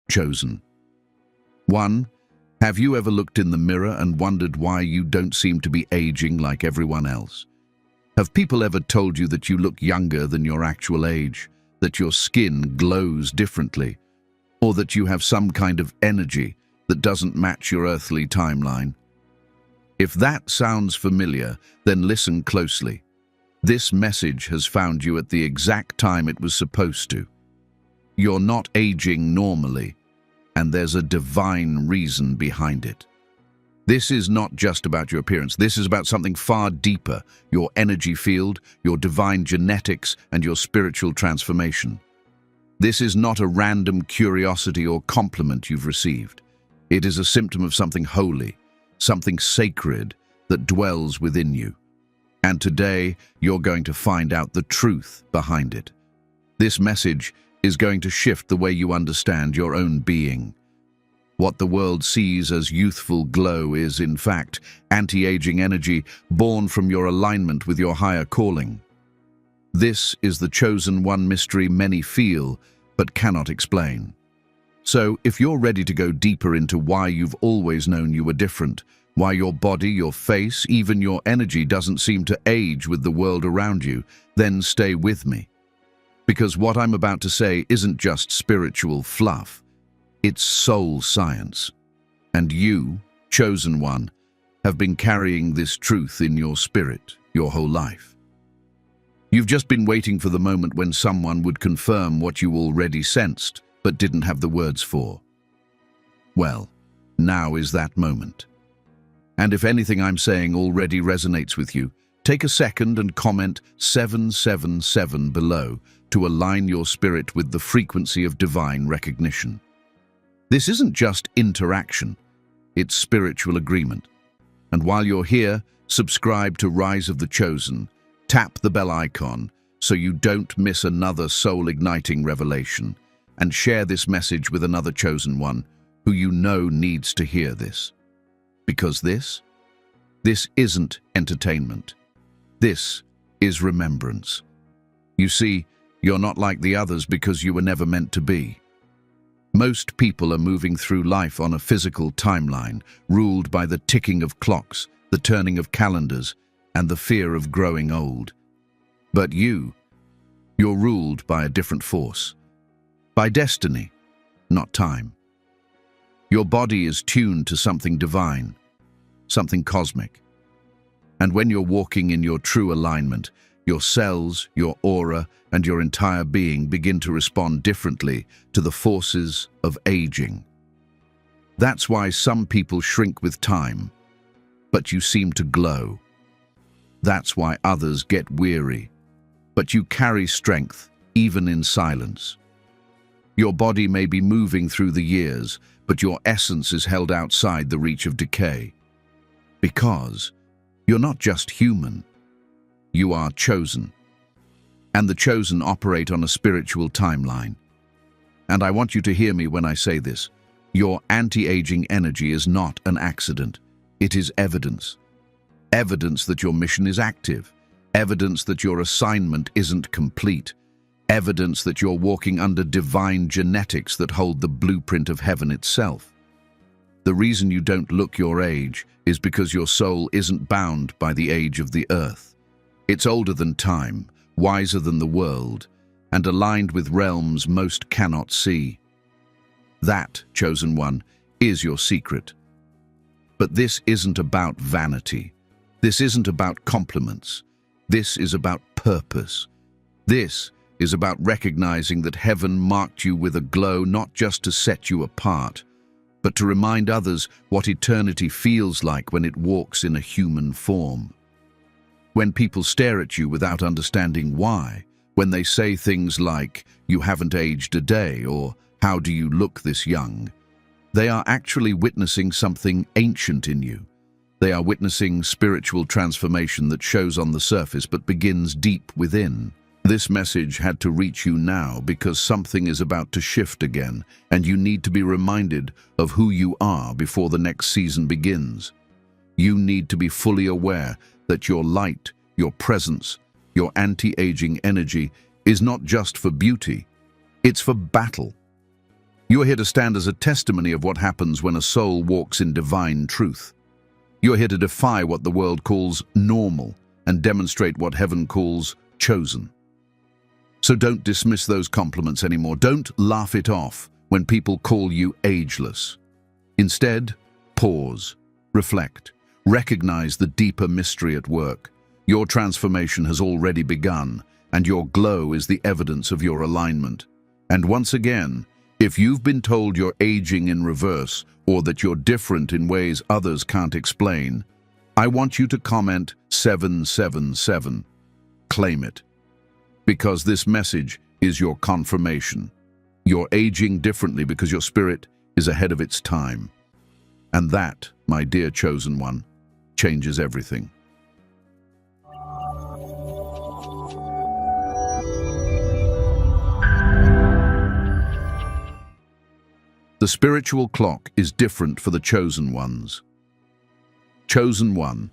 Chosen. 1. Have you ever looked in the mirror and wondered why you don't seem to be aging like everyone else? Have people ever told you that you look younger than your actual age, that your skin glows differently, or that you have some kind of energy that doesn't match your earthly timeline? If that sounds familiar, then listen closely. This message has found you at the exact time it was supposed to. You're not aging normally, and there's a divine reason behind it. This is not just about your appearance. This is about something far deeper, your energy field, your divine genetics, and your spiritual transformation. This is not a random curiosity or compliment you've received. It is a symptom of something holy, something sacred that dwells within you. And today, you're going to find out the truth behind it. This message is going to shift the way you understand your own being. What the world sees as youthful glow is, in fact, anti-aging energy born from your alignment with your higher calling. This is the chosen one mystery many feel but cannot explain. So, if you're ready to go deeper into why you've always known you were different, why your body, your face, even your energy doesn't seem to age with the world around you, then stay with me. Because what I'm about to say isn't just spiritual fluff, it's soul science. And you, chosen one, have been carrying this truth in your spirit your whole life. You've just been waiting for the moment when someone would confirm what you already sensed, but didn't have the words for. Well, now is that moment. And if anything I'm saying already resonates with you, take a second and comment 777 below to align your spirit with the frequency of divine recognition. This isn't just interaction, it's spiritual agreement. And while you're here, subscribe to Rise of the Chosen, tap the bell icon so you don't miss another soul-igniting revelation, and share this message with another chosen one who you know needs to hear this. Because this isn't entertainment. This is remembrance. You see, you're not like the others because you were never meant to be. Most people are moving through life on a physical timeline, ruled by the ticking of clocks, the turning of calendars, and the fear of growing old. But you're ruled by a different force. By destiny, not time. Your body is tuned to something divine, something cosmic. And when you're walking in your true alignment, your cells, your aura, and your entire being begin to respond differently to the forces of aging. That's why some people shrink with time, but you seem to glow. That's why others get weary, but you carry strength, even in silence. Your body may be moving through the years, but your essence is held outside the reach of decay. Because you're not just human, you are chosen. And the chosen operate on a spiritual timeline. And I want you to hear me when I say this. Your anti-aging energy is not an accident. It is evidence. Evidence that your mission is active. Evidence that your assignment isn't complete. Evidence that you're walking under divine genetics that hold the blueprint of heaven itself. The reason you don't look your age is because your soul isn't bound by the age of the earth. It's older than time, wiser than the world, and aligned with realms most cannot see. That, chosen one, is your secret. But this isn't about vanity. This isn't about compliments. This is about purpose. This is about recognizing that heaven marked you with a glow not just to set you apart, but to remind others what eternity feels like when it walks in a human form. When people stare at you without understanding why, when they say things like, "You haven't aged a day," or "How do you look this young?" they are actually witnessing something ancient in you. They are witnessing spiritual transformation that shows on the surface but begins deep within. This message had to reach you now because something is about to shift again, and you need to be reminded of who you are before the next season begins. You need to be fully aware that your light, your presence, your anti-aging energy is not just for beauty, it's for battle. You are here to stand as a testimony of what happens when a soul walks in divine truth. You are here to defy what the world calls normal and demonstrate what heaven calls chosen. So don't dismiss those compliments anymore. Don't laugh it off when people call you ageless. Instead, pause, reflect, recognize the deeper mystery at work. Your transformation has already begun, and your glow is the evidence of your alignment. And once again, if you've been told you're aging in reverse or that you're different in ways others can't explain, I want you to comment 777. Claim it. Because this message is your confirmation. You're aging differently because your spirit is ahead of its time. And that, my dear chosen one, changes everything. The spiritual clock is different for the chosen ones. Chosen one,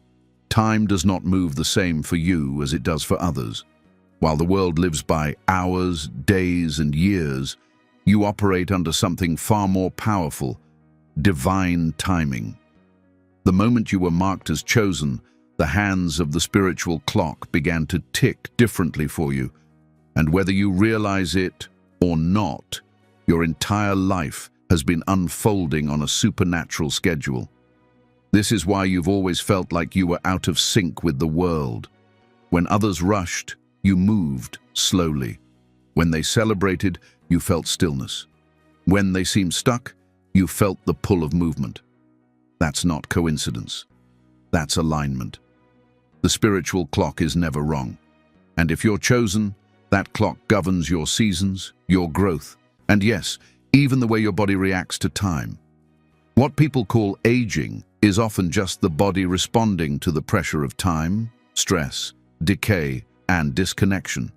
time does not move the same for you as it does for others. While the world lives by hours, days, and years, you operate under something far more powerful, divine timing. The moment you were marked as chosen, the hands of the spiritual clock began to tick differently for you, and whether you realize it or not, your entire life has been unfolding on a supernatural schedule. This is why you've always felt like you were out of sync with the world. When others rushed, you moved slowly. When they celebrated, you felt stillness. When they seemed stuck, you felt the pull of movement. That's not coincidence. That's alignment. The spiritual clock is never wrong. And if you're chosen, that clock governs your seasons, your growth, and yes, even the way your body reacts to time. What people call aging is often just the body responding to the pressure of time, stress, decay, and disconnection.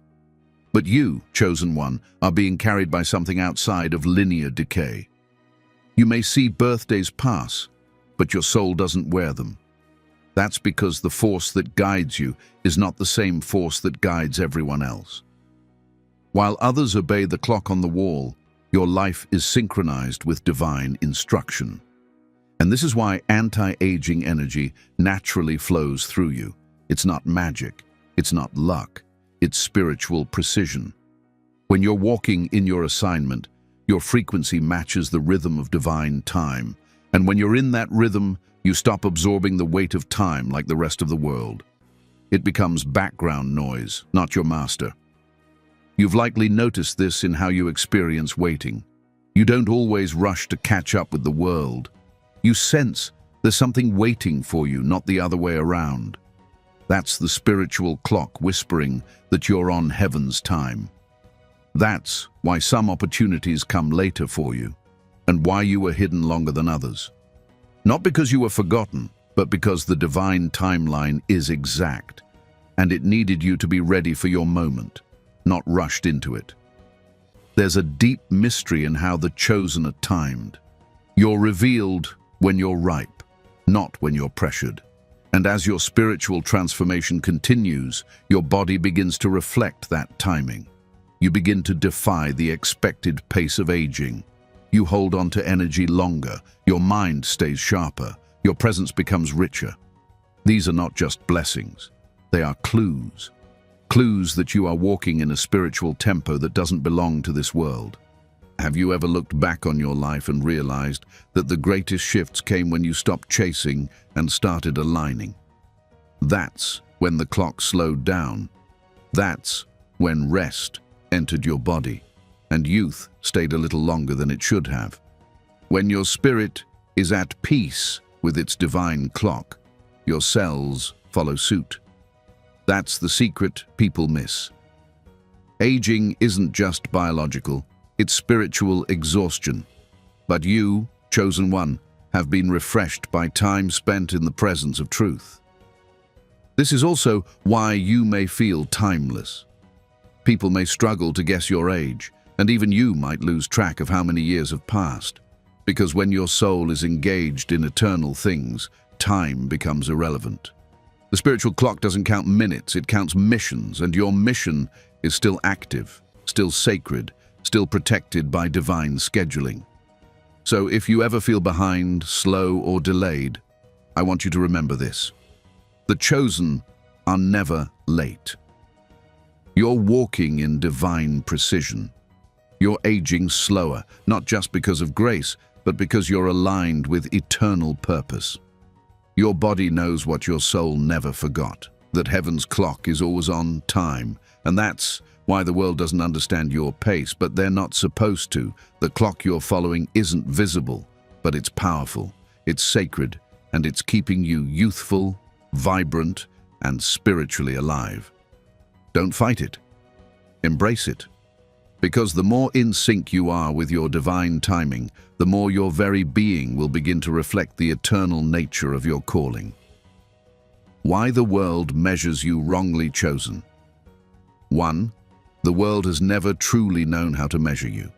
But you, chosen one, are being carried by something outside of linear decay. You may see birthdays pass, but your soul doesn't wear them. That's because the force that guides you is not the same force that guides everyone else. While others obey the clock on the wall, your life is synchronized with divine instruction. And this is why anti-aging energy naturally flows through you. It's not magic, it's not luck, it's spiritual precision. When you're walking in your assignment, your frequency matches the rhythm of divine time. And when you're in that rhythm, you stop absorbing the weight of time like the rest of the world. It becomes background noise, not your master. You've likely noticed this in how you experience waiting. You don't always rush to catch up with the world. You sense there's something waiting for you, not the other way around. That's the spiritual clock whispering that you're on heaven's time. That's why some opportunities come later for you, and why you were hidden longer than others. Not because you were forgotten, but because the divine timeline is exact, and it needed you to be ready for your moment, not rushed into it. There's a deep mystery in how the chosen are timed. You're revealed when you're ripe, not when you're pressured. And as your spiritual transformation continues, your body begins to reflect that timing. You begin to defy the expected pace of aging. You hold on to energy longer, your mind stays sharper, your presence becomes richer. These are not just blessings, they are clues. Clues that you are walking in a spiritual tempo that doesn't belong to this world. Have you ever looked back on your life and realized that the greatest shifts came when you stopped chasing and started aligning? That's when the clock slowed down. That's when rest entered your body, and youth stayed a little longer than it should have. When your spirit is at peace with its divine clock, your cells follow suit. That's the secret people miss. Aging isn't just biological, it's spiritual exhaustion. But you, chosen one, have been refreshed by time spent in the presence of truth. This is also why you may feel timeless. People may struggle to guess your age, and even you might lose track of how many years have passed. Because when your soul is engaged in eternal things, time becomes irrelevant. The spiritual clock doesn't count minutes, it counts missions, and your mission is still active, still sacred, still protected by divine scheduling. So if you ever feel behind, slow, or delayed, I want you to remember this. The chosen are never late. You're walking in divine precision. You're aging slower, not just because of grace, but because you're aligned with eternal purpose. Your body knows what your soul never forgot, that heaven's clock is always on time, and that's why the world doesn't understand your pace, but they're not supposed to. The clock you're following isn't visible, but it's powerful, it's sacred, and it's keeping you youthful, vibrant, and spiritually alive. Don't fight it. Embrace it. Because the more in sync you are with your divine timing, the more your very being will begin to reflect the eternal nature of your calling. Why the world measures you wrongly chosen. 1. The world has never truly known how to measure you.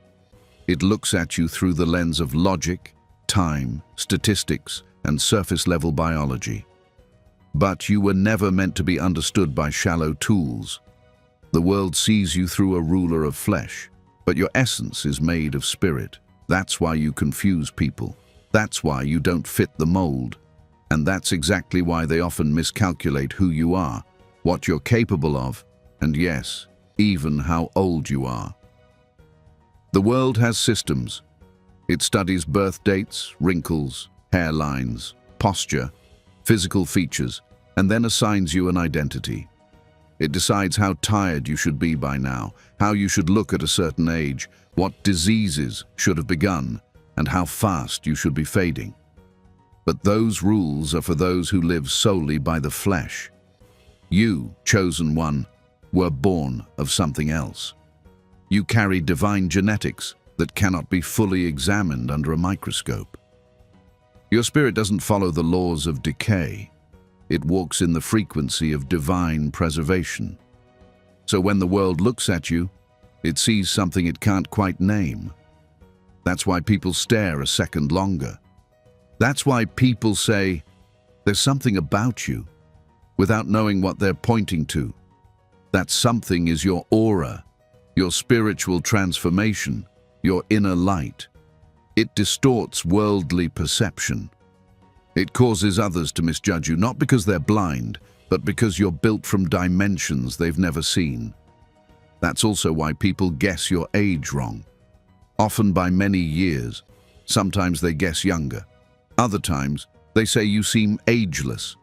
It looks at you through the lens of logic, time, statistics, and surface-level biology. But you were never meant to be understood by shallow tools. The world sees you through a ruler of flesh, but your essence is made of spirit. That's why you confuse people. That's why you don't fit the mold. And that's exactly why they often miscalculate who you are, what you're capable of, and yes, even how old you are. The world has systems. It studies birth dates, wrinkles, hairlines, posture, physical features, and then assigns you an identity. It decides how tired you should be by now, how you should look at a certain age, what diseases should have begun, and how fast you should be fading. But those rules are for those who live solely by the flesh. You, chosen one, were born of something else. You carry divine genetics that cannot be fully examined under a microscope. Your spirit doesn't follow the laws of decay. It walks in the frequency of divine preservation. So when the world looks at you, it sees something it can't quite name. That's why people stare a second longer. That's why people say, "There's something about you," without knowing what they're pointing to. That something is your aura, your spiritual transformation, your inner light. It distorts worldly perception. It causes others to misjudge you, not because they're blind, but because you're built from dimensions they've never seen. That's also why people guess your age wrong, often by many years. Sometimes they guess younger. Other times, they say you seem ageless,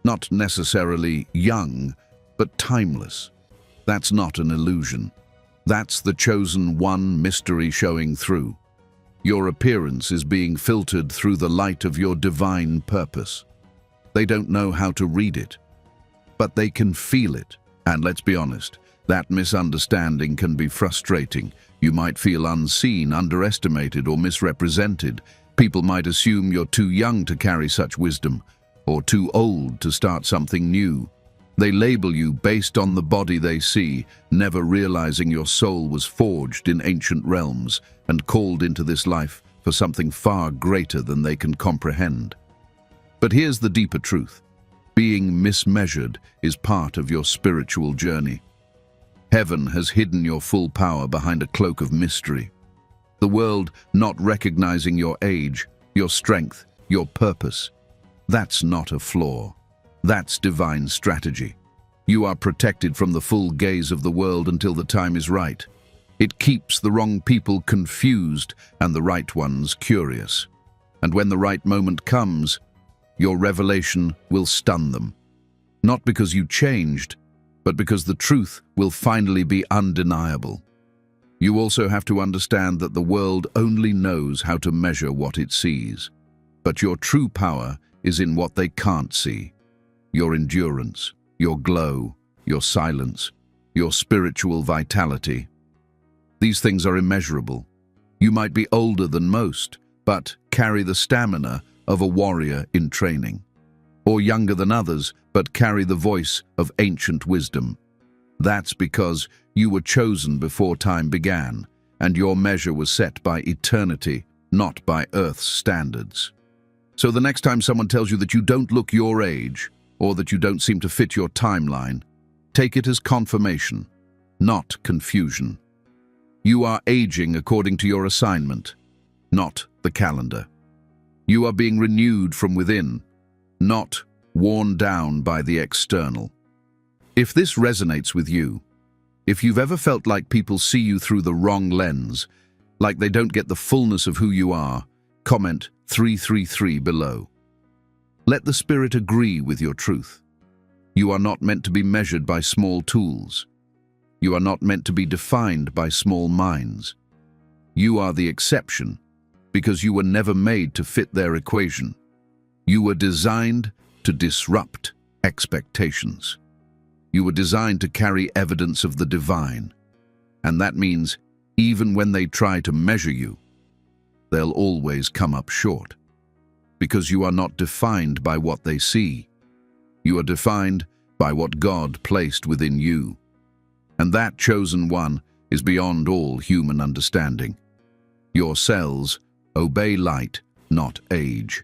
not necessarily young, but timeless. That's not an illusion. That's the chosen one mystery showing through. Your appearance is being filtered through the light of your divine purpose. They don't know how to read it, but they can feel it. And let's be honest, that misunderstanding can be frustrating. You might feel unseen, underestimated, or misrepresented. People might assume you're too young to carry such wisdom, or too old to start something new. They label you based on the body they see, never realizing your soul was forged in ancient realms and called into this life for something far greater than they can comprehend. But here's the deeper truth. Being mismeasured is part of your spiritual journey. Heaven has hidden your full power behind a cloak of mystery. The world not recognizing your age, your strength, your purpose. That's not a flaw. That's divine strategy. You are protected from the full gaze of the world until the time is right. It keeps the wrong people confused and the right ones curious. And when the right moment comes, your revelation will stun them. Not because you changed, but because the truth will finally be undeniable. You also have to understand that the world only knows how to measure what it sees. But your true power is in what they can't see. Your endurance, your glow, your silence, your spiritual vitality. These things are immeasurable. You might be older than most, but carry the stamina of a warrior in training. Or younger than others, but carry the voice of ancient wisdom. That's because you were chosen before time began, and your measure was set by eternity, not by Earth's standards. So the next time someone tells you that you don't look your age, or that you don't seem to fit your timeline, take it as confirmation, not confusion. You are aging according to your assignment, not the calendar. You are being renewed from within, not worn down by the external. If this resonates with you, if you've ever felt like people see you through the wrong lens, like they don't get the fullness of who you are, comment 333 below. Let the spirit agree with your truth. You are not meant to be measured by small tools. You are not meant to be defined by small minds. You are the exception because you were never made to fit their equation. You were designed to disrupt expectations. You were designed to carry evidence of the divine. And that means even when they try to measure you, they'll always come up short. Because you are not defined by what they see. You are defined by what God placed within you. And that chosen one is beyond all human understanding. Your cells obey light, not age.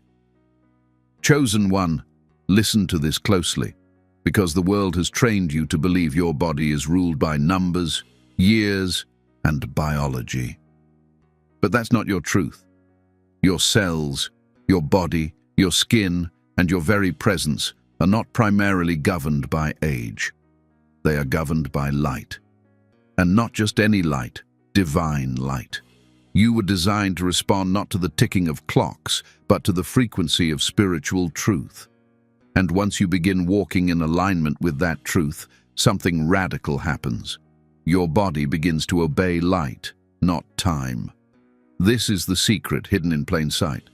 Chosen one, listen to this closely, because the world has trained you to believe your body is ruled by numbers, years, and biology. But that's not your truth. Your cells, your body, your skin, and your very presence are not primarily governed by age. They are governed by light. And not just any light, divine light. You were designed to respond not to the ticking of clocks, but to the frequency of spiritual truth. And once you begin walking in alignment with that truth, something radical happens. Your body begins to obey light, not time. This is the secret hidden in plain sight.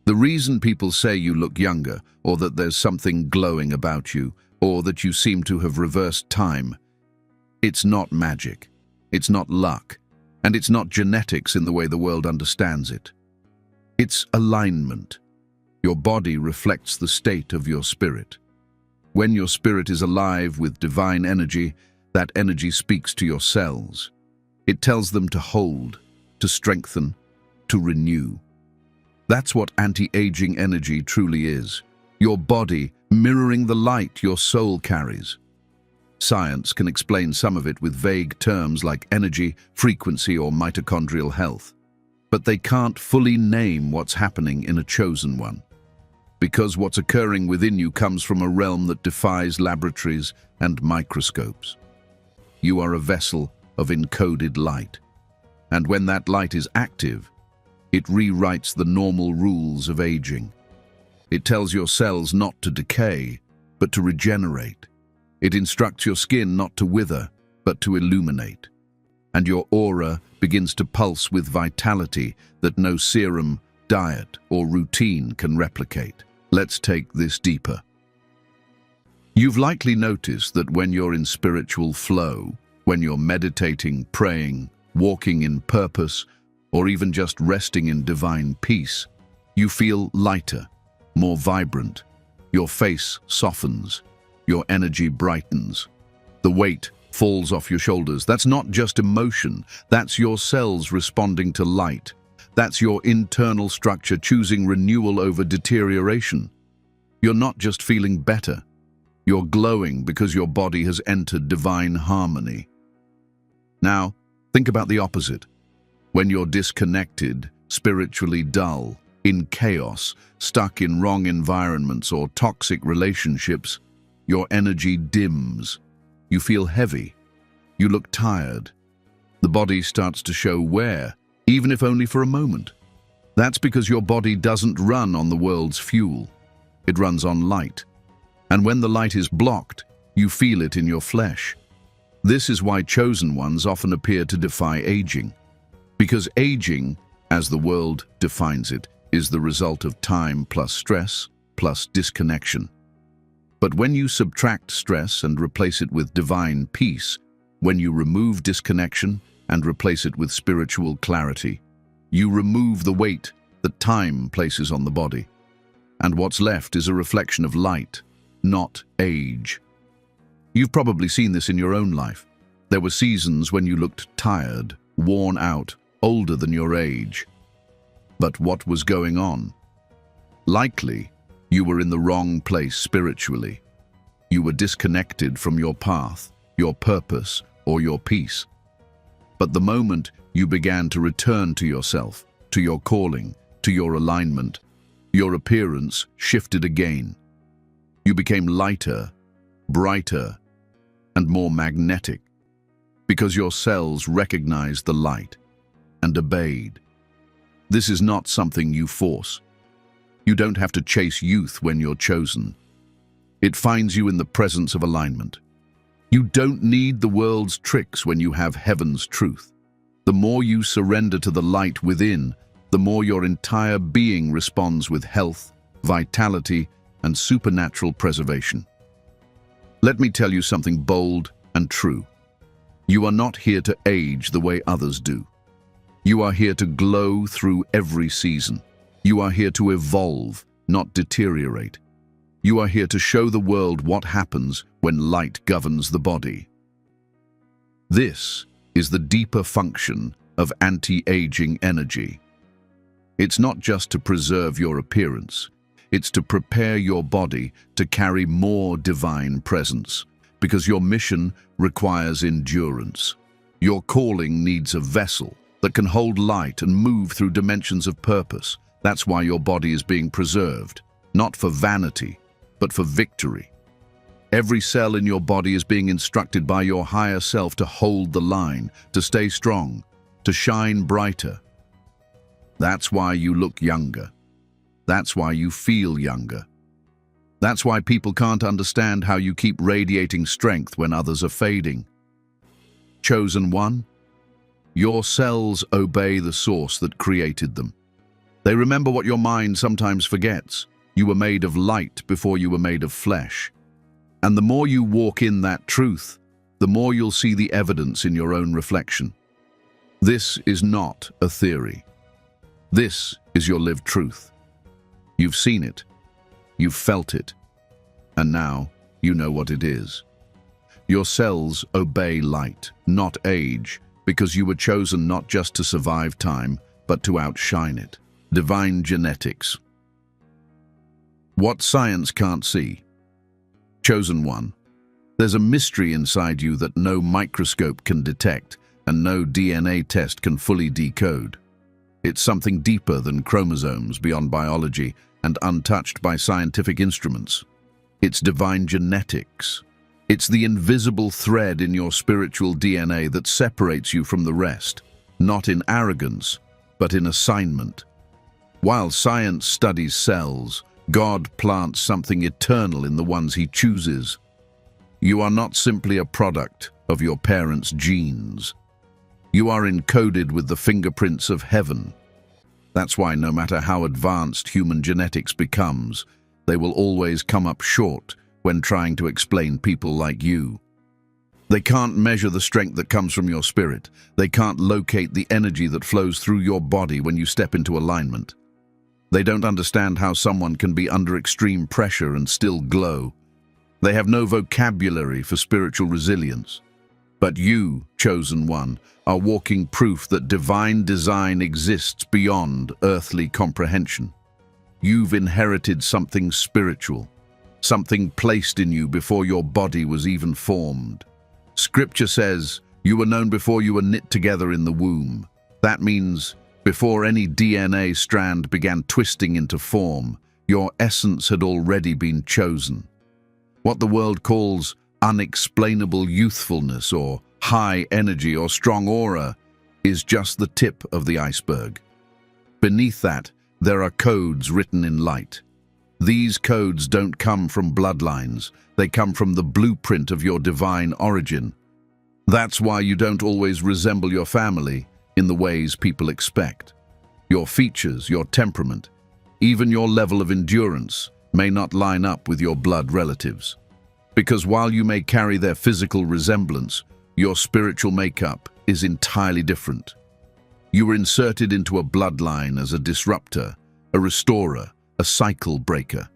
The reason people say you look younger, or that there's something glowing about you, or that you seem to have reversed time, it's not magic, it's not luck, and it's not genetics in the way the world understands it. It's alignment. Your body reflects the state of your spirit. When your spirit is alive with divine energy, that energy speaks to your cells. It tells them to hold, to strengthen, to renew. That's what anti-aging energy truly is. Your body mirroring the light your soul carries. Science can explain some of it with vague terms like energy, frequency, or mitochondrial health. But they can't fully name what's happening in a chosen one. Because what's occurring within you comes from a realm that defies laboratories and microscopes. You are a vessel of encoded light. And when that light is active, it rewrites the normal rules of aging. It tells your cells not to decay, but to regenerate. It instructs your skin not to wither, but to illuminate. And your aura begins to pulse with vitality that no serum, diet, or routine can replicate. Let's take this deeper. You've likely noticed that when you're in spiritual flow, when you're meditating, praying, walking in purpose, or even just resting in divine peace, you feel lighter, more vibrant. Your face softens. Your energy brightens. The weight falls off your shoulders. That's not just emotion. That's your cells responding to light. That's your internal structure choosing renewal over deterioration. You're not just feeling better. You're glowing because your body has entered divine harmony. Now, think about the opposite. When you're disconnected, spiritually dull, in chaos, stuck in wrong environments or toxic relationships, your energy dims. You feel heavy. You look tired. The body starts to show wear, even if only for a moment. That's because your body doesn't run on the world's fuel. It runs on light. And when the light is blocked, you feel it in your flesh. This is why chosen ones often appear to defy aging. Because aging, as the world defines it, is the result of time plus stress plus disconnection. But when you subtract stress and replace it with divine peace, when you remove disconnection and replace it with spiritual clarity, you remove the weight that time places on the body. And what's left is a reflection of light, not age. You've probably seen this in your own life. There were seasons when you looked tired, worn out, older than your age. But what was going on? Likely, you were in the wrong place spiritually. You were disconnected from your path, your purpose, or your peace. But the moment you began to return to yourself, to your calling, to your alignment, your appearance shifted again. You became lighter, brighter, and more magnetic, because your cells recognized the light and obeyed. This is not something you force. You don't have to chase youth when you're chosen. It finds you in the presence of alignment. You don't need the world's tricks when you have heaven's truth. The more you surrender to the light within, the more your entire being responds with health, vitality, and supernatural preservation. Let me tell you something bold and true. You are not here to age the way others do. You are here to glow through every season. You are here to evolve, not deteriorate. You are here to show the world what happens when light governs the body. This is the deeper function of anti-aging energy. It's not just to preserve your appearance. It's to prepare your body to carry more divine presence, because your mission requires endurance. Your calling needs a vessel that can hold light and move through dimensions of purpose. That's why your body is being preserved, not for vanity, but for victory. Every cell in your body is being instructed by your higher self to hold the line, to stay strong, to shine brighter. That's why you look younger. That's why you feel younger. That's why people can't understand how you keep radiating strength when others are fading. Chosen one, your cells obey the source that created them. They remember what your mind sometimes forgets. You were made of light before you were made of flesh. And the more you walk in that truth, the more you'll see the evidence in your own reflection. This is not a theory. This is your lived truth. You've seen it, you've felt it, and now you know what it is. Your cells obey light, not age, because you were chosen not just to survive time, but to outshine it. Divine genetics. What science can't see. Chosen one. There's a mystery inside you that no microscope can detect and no DNA test can fully decode. It's something deeper than chromosomes, beyond biology, and untouched by scientific instruments. It's divine genetics. It's the invisible thread in your spiritual DNA that separates you from the rest, not in arrogance, but in assignment. While science studies cells, God plants something eternal in the ones He chooses. You are not simply a product of your parents' genes. You are encoded with the fingerprints of heaven. That's why no matter how advanced human genetics becomes, they will always come up short when trying to explain people like you. They can't measure the strength that comes from your spirit. They can't locate the energy that flows through your body when you step into alignment. They don't understand how someone can be under extreme pressure and still glow. They have no vocabulary for spiritual resilience. But you, chosen one, are walking proof that divine design exists beyond earthly comprehension. You've inherited something spiritual, something placed in you before your body was even formed. Scripture says, you were known before you were knit together in the womb. That means, before any DNA strand began twisting into form, your essence had already been chosen. What the world calls unexplainable youthfulness or high energy or strong aura is just the tip of the iceberg. Beneath that, there are codes written in light. These codes don't come from bloodlines. They come from the blueprint of your divine origin. That's why you don't always resemble your family in the ways people expect. Your features, your temperament, even your level of endurance may not line up with your blood relatives. Because while you may carry their physical resemblance, your spiritual makeup is entirely different. You were inserted into a bloodline as a disruptor, a restorer, a cycle breaker.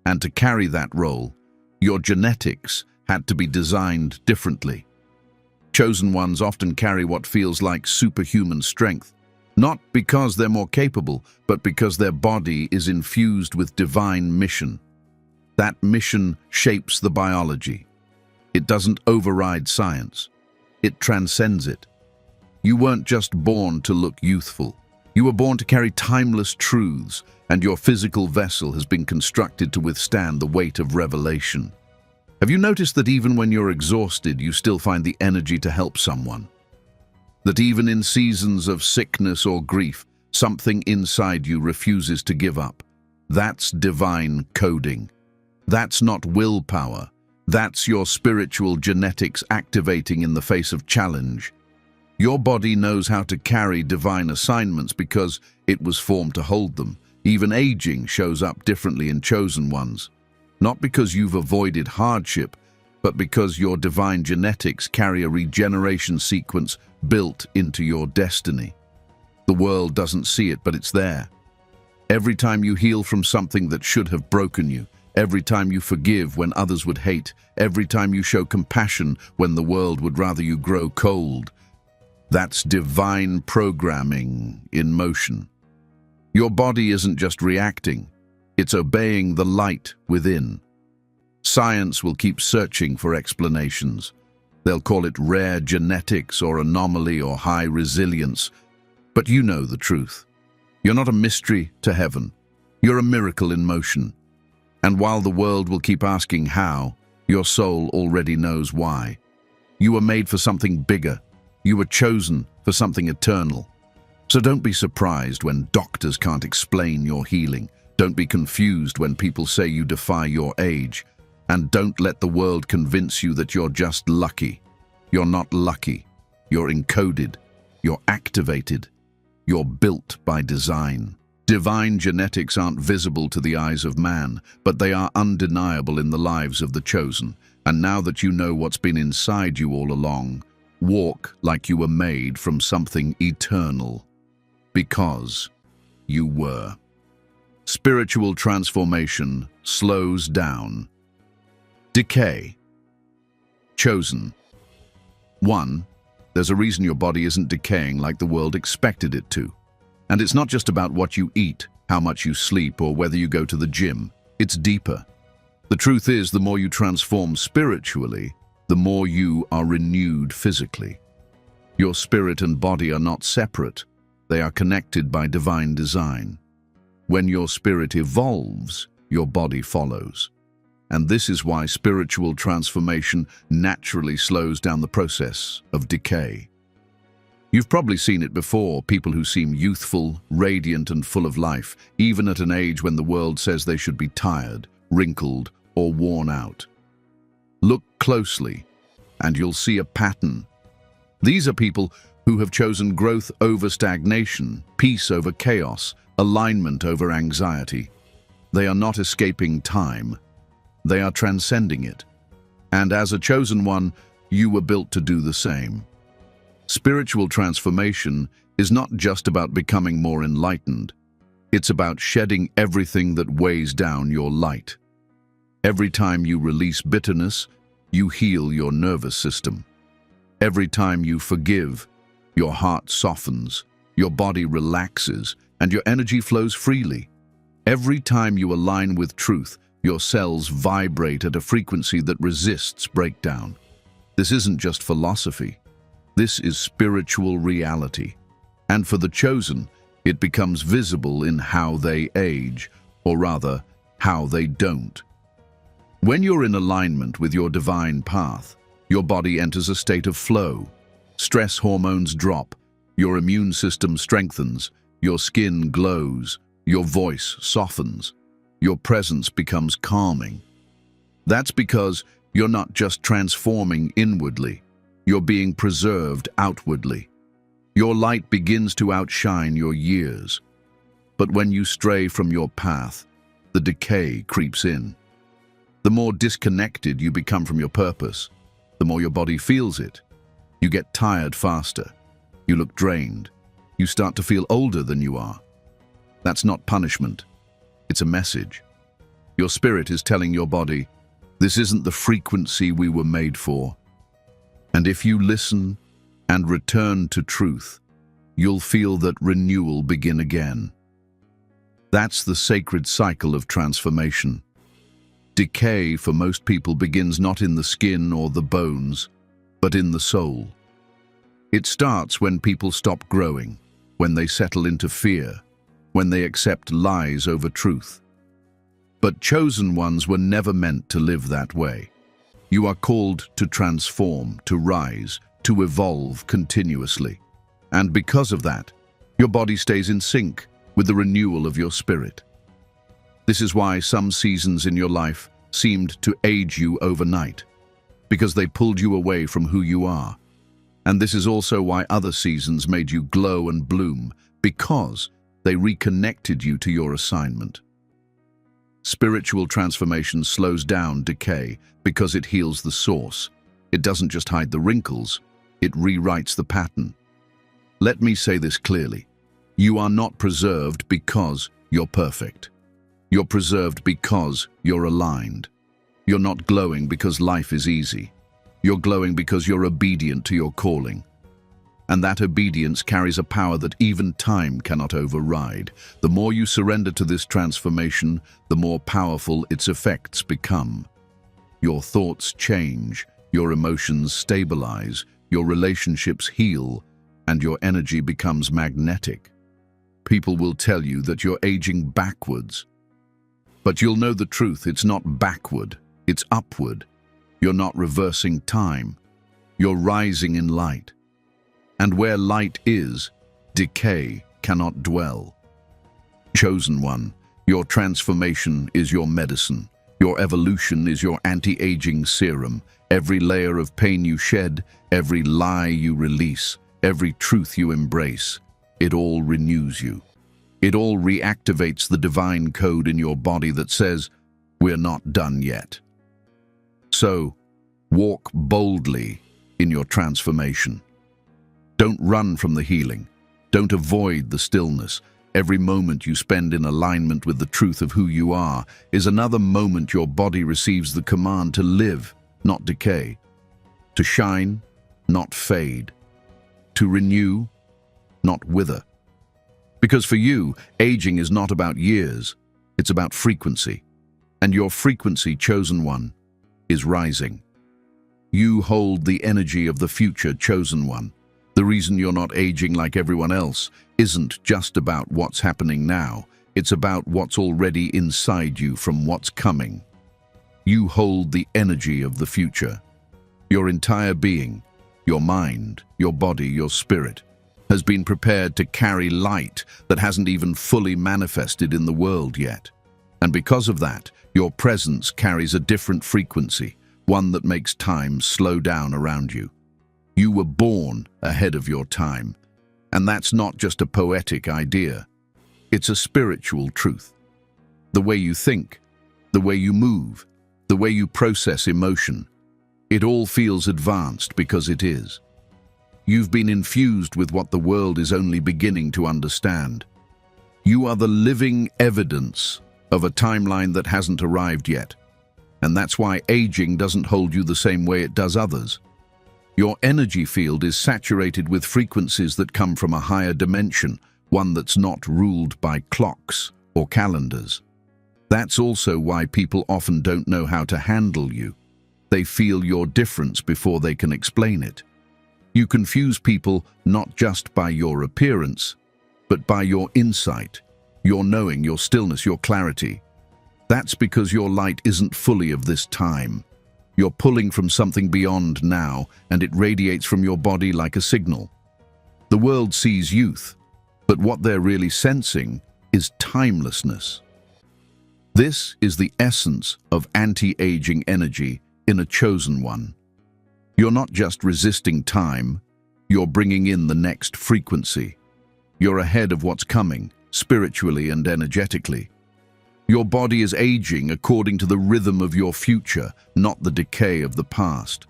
And to carry that role, your genetics had to be designed differently. Chosen ones often carry what feels like superhuman strength, not because they're more capable, but because their body is infused with divine mission. That mission shapes the biology. It doesn't override science. It transcends it. You weren't just born to look youthful. You were born to carry timeless truths, and your physical vessel has been constructed to withstand the weight of revelation. Have you noticed that even when you're exhausted, you still find the energy to help someone? That even in seasons of sickness or grief, something inside you refuses to give up? That's divine coding. That's not willpower. That's your spiritual genetics activating in the face of challenge. Your body knows how to carry divine assignments because it was formed to hold them. Even aging shows up differently in chosen ones. Not because you've avoided hardship, but because your divine genetics carry a regeneration sequence built into your destiny. The world doesn't see it, but it's there. Every time you heal from something that should have broken you, every time you forgive when others would hate, every time you show compassion when the world would rather you grow cold, that's divine programming in motion. Your body isn't just reacting, it's obeying the light within. Science will keep searching for explanations. They'll call it rare genetics or anomaly or high resilience. But you know the truth. You're not a mystery to heaven. You're a miracle in motion. And while the world will keep asking how, your soul already knows why. You were made for something bigger. You were chosen for something eternal. So don't be surprised when doctors can't explain your healing. Don't be confused when people say you defy your age. And don't let the world convince you that you're just lucky. You're not lucky. You're encoded. You're activated. You're built by design. Divine genetics aren't visible to the eyes of man, but they are undeniable in the lives of the chosen. And now that you know what's been inside you all along, walk like you were made from something eternal. Because you were. Spiritual transformation slows down. Decay. Chosen. 1. There's a reason your body isn't decaying like the world expected it to. And it's not just about what you eat, how much you sleep, or whether you go to the gym. It's deeper. The truth is, the more you transform spiritually, the more you are renewed physically. Your spirit and body are not separate. They are connected by divine design. When your spirit evolves, your body follows. And this is why spiritual transformation naturally slows down the process of decay. You've probably seen it before, people who seem youthful, radiant, and full of life, even at an age when the world says they should be tired, wrinkled, or worn out. Look closely, and you'll see a pattern. These are people who have chosen growth over stagnation, peace over chaos, alignment over anxiety. They are not escaping time. They are transcending it. And as a chosen one, you were built to do the same. Spiritual transformation is not just about becoming more enlightened. It's about shedding everything that weighs down your light. Every time you release bitterness, you heal your nervous system. Every time you forgive, your heart softens, your body relaxes, and your energy flows freely. Every time you align with truth, your cells vibrate at a frequency that resists breakdown. This isn't just philosophy. This is spiritual reality. And for the chosen, it becomes visible in how they age, or rather, how they don't. When you're in alignment with your divine path, your body enters a state of flow. Stress hormones drop, your immune system strengthens, your skin glows, your voice softens, your presence becomes calming. That's because you're not just transforming inwardly, you're being preserved outwardly. Your light begins to outshine your years. But when you stray from your path, the decay creeps in. The more disconnected you become from your purpose, the more your body feels it. You get tired faster. You look drained. You start to feel older than you are. That's not punishment. It's a message. Your spirit is telling your body, this isn't the frequency we were made for. And if you listen and return to truth, you'll feel that renewal begin again. That's the sacred cycle of transformation. Decay for most people begins not in the skin or the bones, but in the soul. It starts when people stop growing, when they settle into fear, when they accept lies over truth. But chosen ones were never meant to live that way. You are called to transform, to rise, to evolve continuously. And because of that, your body stays in sync with the renewal of your spirit. This is why some seasons in your life seemed to age you overnight, because they pulled you away from who you are. And this is also why other seasons made you glow and bloom, because they reconnected you to your assignment. Spiritual transformation slows down decay because it heals the source. It doesn't just hide the wrinkles, it rewrites the pattern. Let me say this clearly. You are not preserved because you're perfect. You're preserved because you're aligned. You're not glowing because life is easy. You're glowing because you're obedient to your calling. And that obedience carries a power that even time cannot override. The more you surrender to this transformation, the more powerful its effects become. Your thoughts change, your emotions stabilize, your relationships heal, and your energy becomes magnetic. People will tell you that you're aging backwards. But you'll know the truth, it's not backward, it's upward. You're not reversing time, you're rising in light. And where light is, decay cannot dwell. Chosen one, your transformation is your medicine. Your evolution is your anti-aging serum. Every layer of pain you shed, every lie you release, every truth you embrace, it all renews you. It all reactivates the divine code in your body that says, we're not done yet. So, walk boldly in your transformation. Don't run from the healing. Don't avoid the stillness. Every moment you spend in alignment with the truth of who you are is another moment your body receives the command to live, not decay. To shine, not fade. To renew, not wither. Because for you, aging is not about years, it's about frequency. And your frequency, chosen one, is rising. You hold the energy of the future, chosen one. The reason you're not aging like everyone else isn't just about what's happening now, it's about what's already inside you from what's coming. You hold the energy of the future. Your entire being, your mind, your body, your spirit, has been prepared to carry light that hasn't even fully manifested in the world yet. And because of that, your presence carries a different frequency, one that makes time slow down around you. You were born ahead of your time, and that's not just a poetic idea. It's a spiritual truth. The way you think, the way you move, the way you process emotion, it all feels advanced because it is. You've been infused with what the world is only beginning to understand. You are the living evidence of a timeline that hasn't arrived yet, and that's why aging doesn't hold you the same way it does others. Your energy field is saturated with frequencies that come from a higher dimension, one that's not ruled by clocks or calendars. That's also why people often don't know how to handle you. They feel your difference before they can explain it. You confuse people not just by your appearance, but by your insight, your knowing, your stillness, your clarity. That's because your light isn't fully of this time. You're pulling from something beyond now, and it radiates from your body like a signal. The world sees youth, but what they're really sensing is timelessness. This is the essence of anti-aging energy in a chosen one. You're not just resisting time, you're bringing in the next frequency. You're ahead of what's coming, spiritually and energetically. Your body is aging according to the rhythm of your future, not the decay of the past.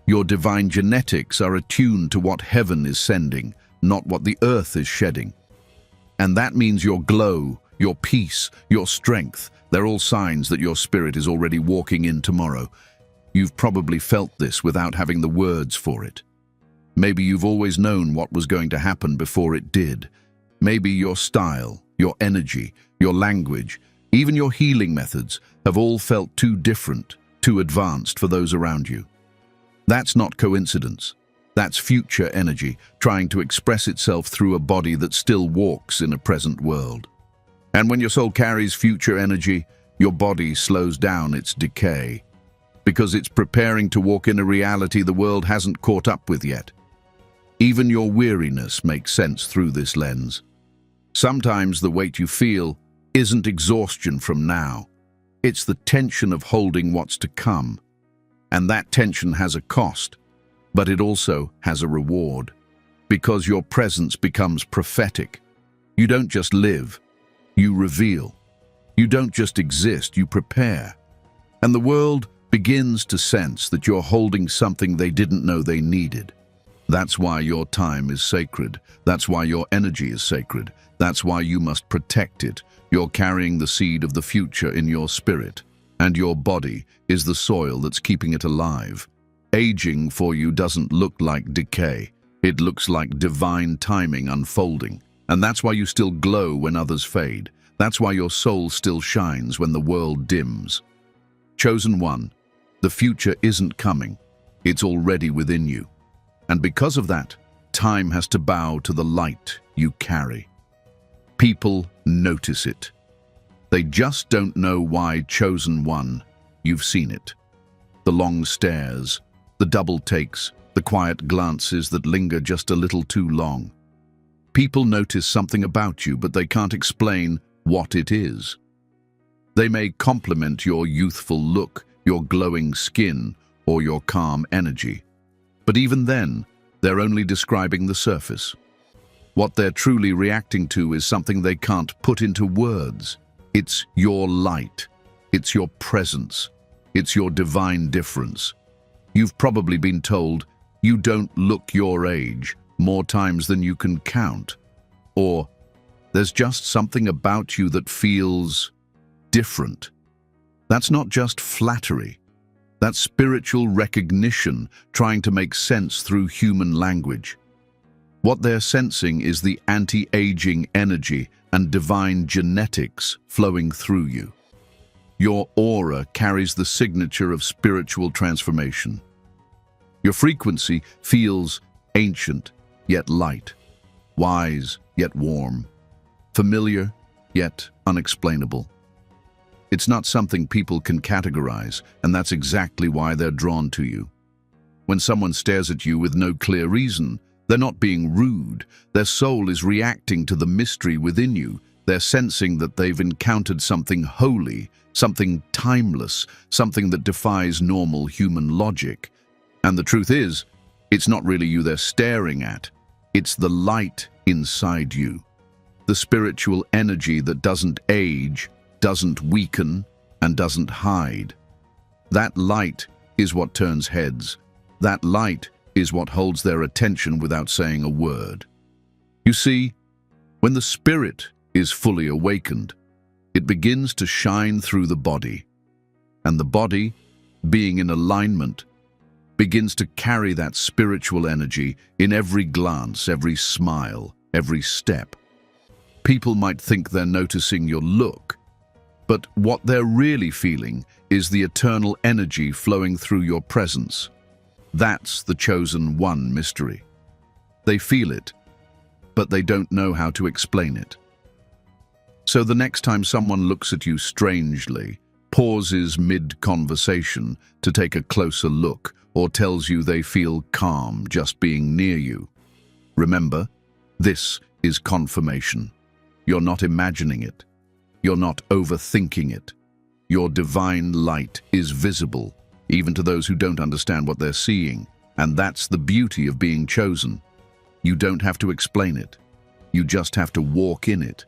Your divine genetics are attuned to what heaven is sending, not what the earth is shedding. And that means your glow, your peace, your strength, they're all signs that your spirit is already walking in tomorrow. You've probably felt this without having the words for it. Maybe you've always known what was going to happen before it did. Maybe your style, your energy, your language, even your healing methods have all felt too different, too advanced for those around you. That's not coincidence. That's future energy, trying to express itself through a body that still walks in a present world. And when your soul carries future energy, your body slows down its decay, because it's preparing to walk in a reality the world hasn't caught up with yet. Even your weariness makes sense through this lens. Sometimes the weight you feel isn't exhaustion from now. It's the tension of holding what's to come. And that tension has a cost, but it also has a reward, because your presence becomes prophetic. You don't just live, you reveal. You don't just exist, you prepare. And the world begins to sense that you're holding something they didn't know they needed. That's why your time is sacred. That's why your energy is sacred. That's why you must protect it. You're carrying the seed of the future in your spirit, and your body is the soil that's keeping it alive. Aging for you doesn't look like decay. It looks like divine timing unfolding. And that's why you still glow when others fade. That's why your soul still shines when the world dims. Chosen one, the future isn't coming. It's already within you. And because of that, time has to bow to the light you carry. People notice it. They just don't know why. Chosen one, you've seen it. The long stares, the double takes, the quiet glances that linger just a little too long. People notice something about you, but they can't explain what it is. They may compliment your youthful look, your glowing skin, or your calm energy. But even then, they're only describing the surface. What they're truly reacting to is something they can't put into words. It's your light. It's your presence. It's your divine difference. You've probably been told you don't look your age more times than you can count. Or there's just something about you that feels different. That's not just flattery. That's spiritual recognition trying to make sense through human language. What they're sensing is the anti-aging energy and divine genetics flowing through you. Your aura carries the signature of spiritual transformation. Your frequency feels ancient yet light, wise yet warm, familiar yet unexplainable. It's not something people can categorize, and that's exactly why they're drawn to you. When someone stares at you with no clear reason, they're not being rude. Their soul is reacting to the mystery within you. They're sensing that they've encountered something holy, something timeless, something that defies normal human logic. And the truth is, it's not really you they're staring at. It's the light inside you. The spiritual energy that doesn't age, doesn't weaken, and doesn't hide. That light is what turns heads. That light is what holds their attention without saying a word. You see, when the spirit is fully awakened, it begins to shine through the body, and the body, being in alignment, begins to carry that spiritual energy in every glance, every smile, every step. People might think they're noticing your look, but what they're really feeling is the eternal energy flowing through your presence. That's the chosen one mystery. They feel it, but they don't know how to explain it. So the next time someone looks at you strangely, pauses mid-conversation to take a closer look, or tells you they feel calm just being near you, remember, this is confirmation. You're not imagining it. You're not overthinking it. Your divine light is visible, even to those who don't understand what they're seeing. And that's the beauty of being chosen. You don't have to explain it. You just have to walk in it.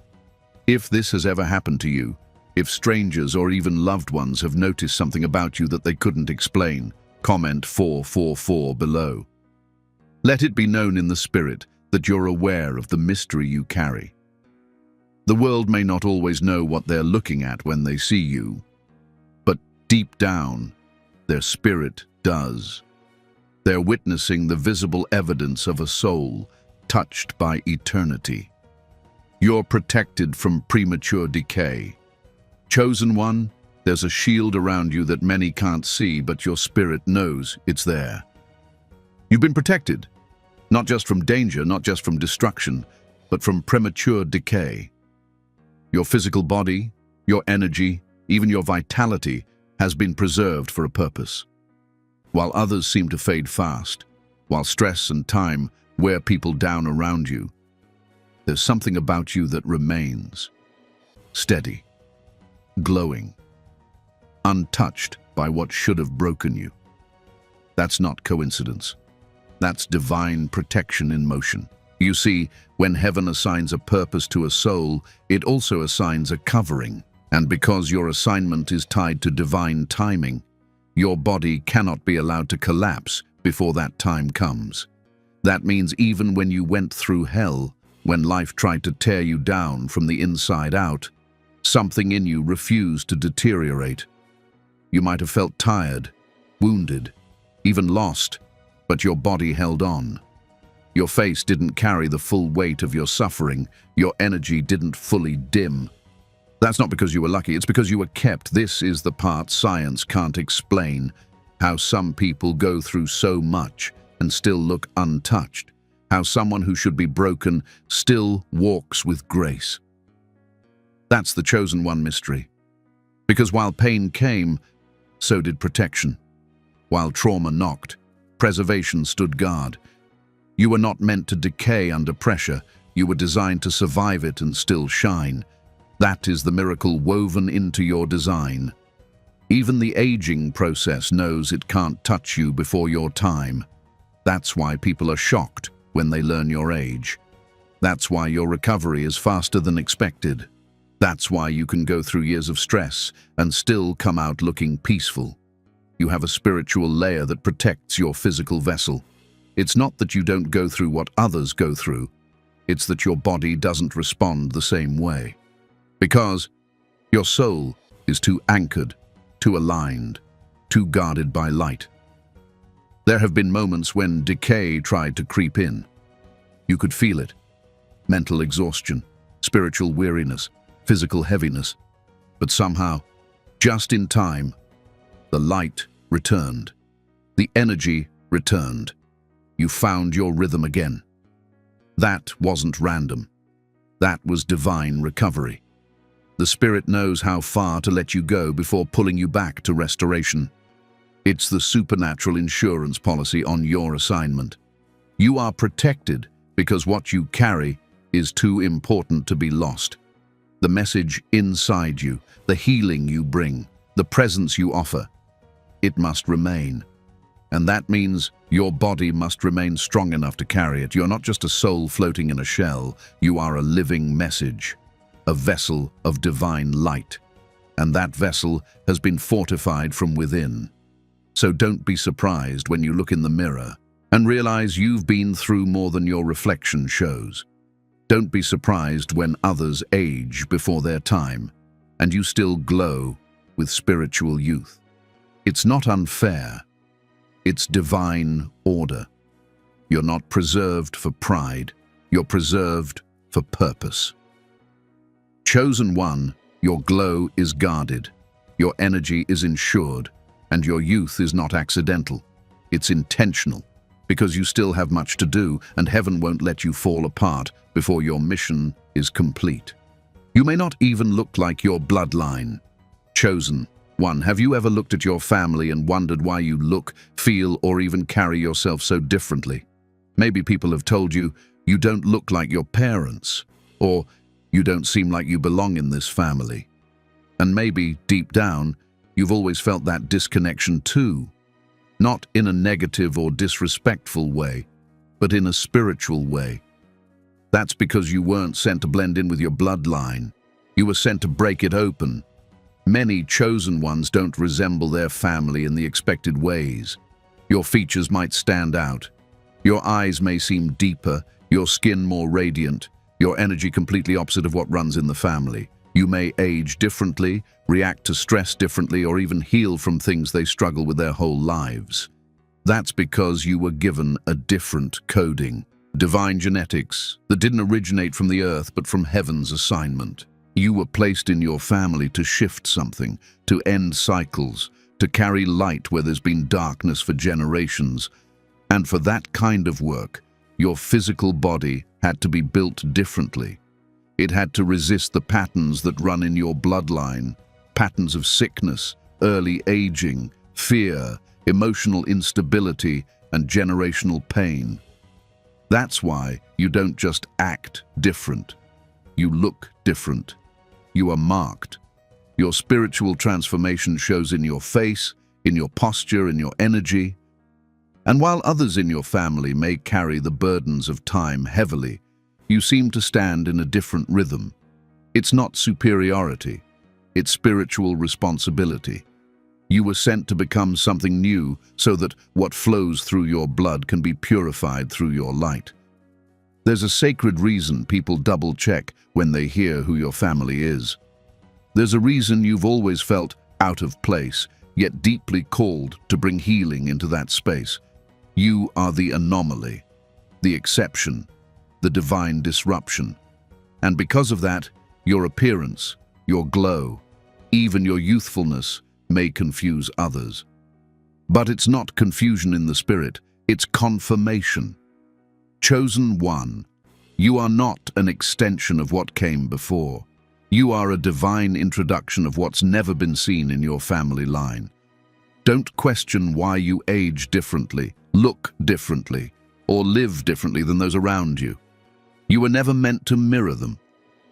If this has ever happened to you, if strangers or even loved ones have noticed something about you that they couldn't explain, comment 444 below. Let it be known in the spirit that you're aware of the mystery you carry. The world may not always know what they're looking at when they see you, but deep down, their spirit does. They're witnessing the visible evidence of a soul touched by eternity. You're protected from premature decay. Chosen one, there's a shield around you that many can't see, but your spirit knows it's there. You've been protected, Not just from danger, not just from destruction, but from premature decay. Your physical body, your energy, even your vitality has been preserved for a purpose. While others seem to fade fast, while stress and time wear people down around you, there's something about you that remains. Steady, glowing, untouched by what should have broken you. That's not coincidence. That's divine protection in motion. You see, when heaven assigns a purpose to a soul, it also assigns a covering. And because your assignment is tied to divine timing, your body cannot be allowed to collapse before that time comes. That means even when you went through hell, when life tried to tear you down from the inside out, something in you refused to deteriorate. You might have felt tired, wounded, even lost, but your body held on. Your face didn't carry the full weight of your suffering. Your energy didn't fully dim. That's not because you were lucky, it's because you were kept. This is the part science can't explain, how some people go through so much and still look untouched, how someone who should be broken still walks with grace. That's the chosen one mystery. Because while pain came, so did protection. While trauma knocked, preservation stood guard. You were not meant to decay under pressure. You were designed to survive it and still shine. That is the miracle woven into your design. Even the aging process knows it can't touch you before your time. That's why people are shocked when they learn your age. That's why your recovery is faster than expected. That's why you can go through years of stress and still come out looking peaceful. You have a spiritual layer that protects your physical vessel. It's not that you don't go through what others go through. It's that your body doesn't respond the same way. Because your soul is too anchored, too aligned, too guarded by light. There have been moments when decay tried to creep in. You could feel it. Mental exhaustion, spiritual weariness, physical heaviness. But somehow, just in time, the light returned. The energy returned. You found your rhythm again. That wasn't random. That was divine recovery. The Spirit knows how far to let you go before pulling you back to restoration. It's the supernatural insurance policy on your assignment. You are protected because what you carry is too important to be lost. The message inside you, the healing you bring, the presence you offer, it must remain. And that means your body must remain strong enough to carry it. You're not just a soul floating in a shell. You are a living message, a vessel of divine light. And that vessel has been fortified from within. So don't be surprised when you look in the mirror and realize you've been through more than your reflection shows. Don't be surprised when others age before their time and you still glow with spiritual youth. It's not unfair. It's divine order. You're not preserved for pride. You're preserved for purpose. Chosen one, your glow is guarded, your energy is ensured, and your youth is not accidental. It's intentional, because you still have much to do, and heaven won't let you fall apart before your mission is complete. You may not even look like your bloodline. Chosen one, have you ever looked at your family and wondered why you look, feel, or even carry yourself so differently? Maybe people have told you, you don't look like your parents, or you don't seem like you belong in this family. And maybe, deep down, you've always felt that disconnection too. Not in a negative or disrespectful way, but in a spiritual way. That's because you weren't sent to blend in with your bloodline. You were sent to break it open. Many chosen ones don't resemble their family in the expected ways. Your features might stand out. Your eyes may seem deeper, your skin more radiant, your energy completely opposite of what runs in the family. You may age differently, react to stress differently, or even heal from things they struggle with their whole lives. That's because you were given a different coding. Divine genetics that didn't originate from the earth but from heaven's assignment. You were placed in your family to shift something, to end cycles, to carry light where there's been darkness for generations. And for that kind of work, Your physical body had to be built differently. It had to resist the patterns that run in your bloodline, patterns of sickness, early aging, fear, emotional instability, and generational pain. That's why you don't just act different. You look different. You are marked. Your spiritual transformation shows in your face, in your posture, in your energy. And while others in your family may carry the burdens of time heavily, you seem to stand in a different rhythm. It's not superiority, it's spiritual responsibility. You were sent to become something new so that what flows through your blood can be purified through your light. There's a sacred reason people double-check when they hear who your family is. There's a reason you've always felt out of place, yet deeply called to bring healing into that space. You are the anomaly, the exception, the divine disruption. And because of that, your appearance, your glow, even your youthfulness may confuse others. But it's not confusion in the spirit, it's confirmation. Chosen one, you are not an extension of what came before. You are a divine introduction of what's never been seen in your family line. Don't question why you age differently, look differently, or live differently than those around you. You were never meant to mirror them.